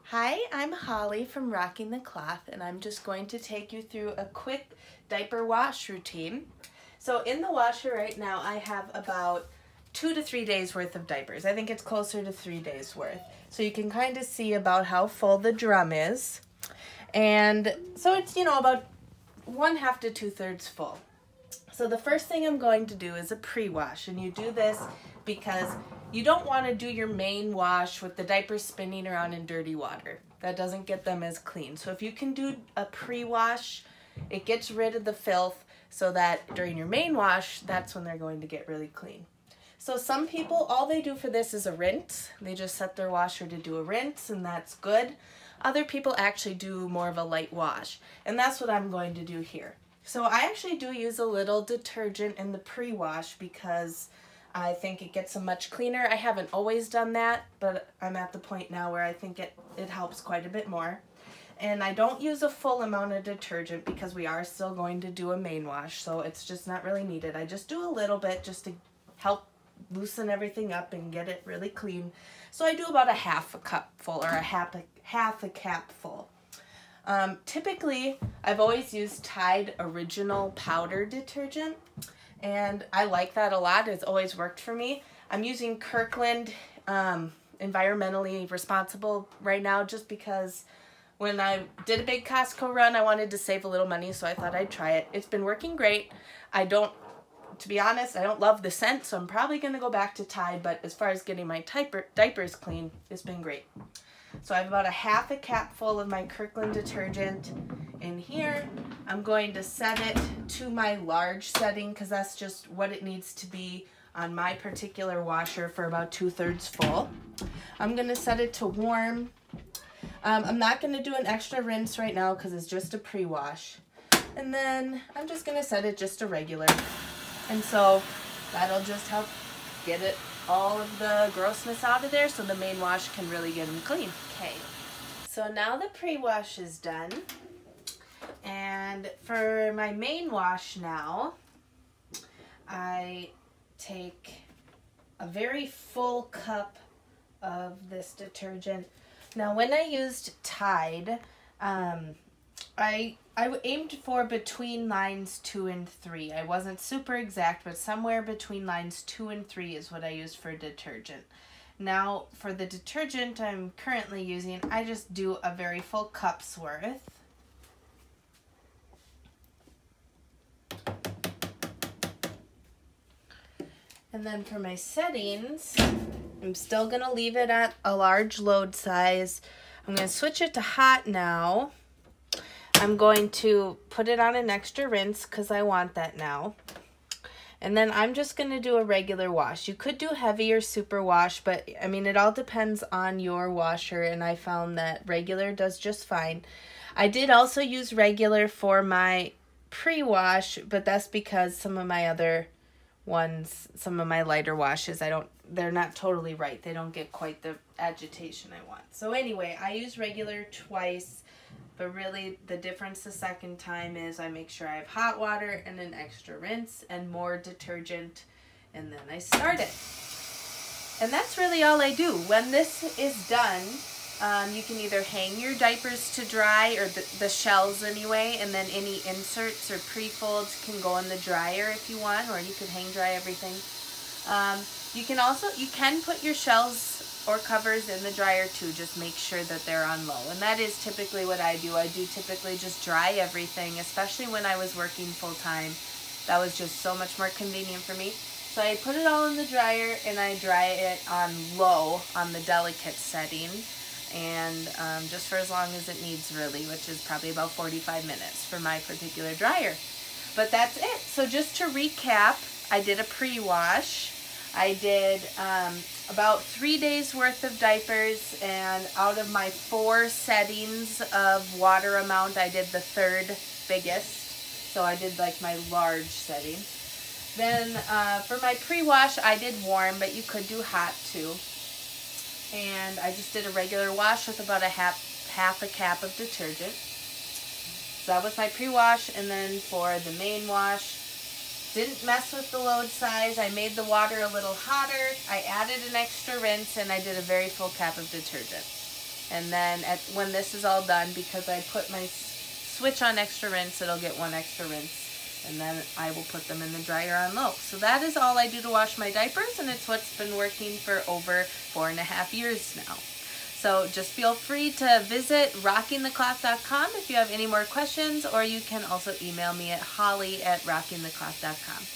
Hi, I'm Holly from Rocking the Cloth, and I'm just going to take you through a quick diaper wash routine. So in the washer right now, I have about 2 to 3 days worth of diapers. I think it's closer to 3 days worth. So you can kind of see about how full the drum is. And so it's, about 1/2 to 2/3 full. So the first thing I'm going to do is a pre-wash, and you do this because you don't want to do your main wash with the diapers spinning around in dirty water. That doesn't get them as clean. So if you can do a pre-wash, it gets rid of the filth so that during your main wash, that's when they're going to get really clean. So some people, all they do for this is a rinse. They just set their washer to do a rinse, and that's good. Other people actually do more of a light wash, and that's what I'm going to do here. So I actually do use a little detergent in the pre-wash because I think it gets them much cleaner. I haven't always done that, but I'm at the point now where I think it helps quite a bit more. And I don't use a full amount of detergent because we are still going to do a main wash, so it's just not really needed. I just do a little bit just to help loosen everything up and get it really clean. So I do about 1/2 cup full, or half a cap full. Typically, I've always used Tide Original Powder Detergent, and I like that a lot. It's always worked for me. I'm using Kirkland Environmentally Responsible right now just because when I did a big Costco run, I wanted to save a little money, so I thought I'd try it. It's been working great. To be honest, I don't love the scent, so I'm probably going to go back to Tide, but as far as getting my diapers clean, it's been great. So I have about 1/2 cap full of my Kirkland detergent in here. I'm going to set it to my large setting because that's just what it needs to be on my particular washer for about 2/3 full. I'm going to set it to warm. I'm not going to do an extra rinse right now because it's just a pre-wash. And then I'm just going to set it just to regular. And so that'll just help get it all of the grossness out of there so the main wash can really get them clean. Okay, so now the pre-wash is done. And for my main wash now, I take a very full cup of this detergent. Now when I used Tide, I aimed for between lines 2 and 3. I wasn't super exact, but somewhere between lines 2 and 3 is what I used for detergent. Now, for the detergent I'm currently using, I just do a very full cup's worth. And then for my settings, I'm still going to leave it at a large load size. I'm going to switch it to hot now. I'm going to put it on an extra rinse because I want that now. And then I'm just going to do a regular wash. You could do heavy or super wash, but I mean, it all depends on your washer, and I found that regular does just fine. I did also use regular for my pre-wash, but that's because some of my other ones, some of my lighter washes, they're not totally right. They don't get quite the agitation I want. So anyway, I use regular twice. But really, the difference the second time is I make sure I have hot water and an extra rinse and more detergent, and then I start it. And that's really all I do. When this is done, you can either hang your diapers to dry, or the shells anyway, and then any inserts or pre-folds can go in the dryer if you want, or you could hang dry everything. You can put your shells or covers in the dryer too. Just make sure that they're on low, and that is typically what I do. I do typically just dry everything, especially when I was working full-time. That was just so much more convenient for me. So I put it all in the dryer and I dry it on low on the delicate setting, and just for as long as it needs, really, which is probably about 45 minutes for my particular dryer. But that's it. So just to recap, I did a pre-wash. I did about 3 days worth of diapers, and out of my 4 settings of water amount, I did the 3rd biggest. So I did like my large setting. Then for my pre-wash, I did warm, but you could do hot too. And I just did a regular wash with about half a cap of detergent. So that was my pre-wash. And then for the main wash, didn't mess with the load size. I made the water a little hotter. I added an extra rinse, and I did a very full cap of detergent. And then when this is all done, because I put my switch on extra rinse, it'll get 1 extra rinse. And then I will put them in the dryer on low. So that is all I do to wash my diapers, and it's what's been working for over 4.5 years now. So just feel free to visit rockingthecloth.com if you have any more questions, or you can also email me at holly@rockingthecloth.com.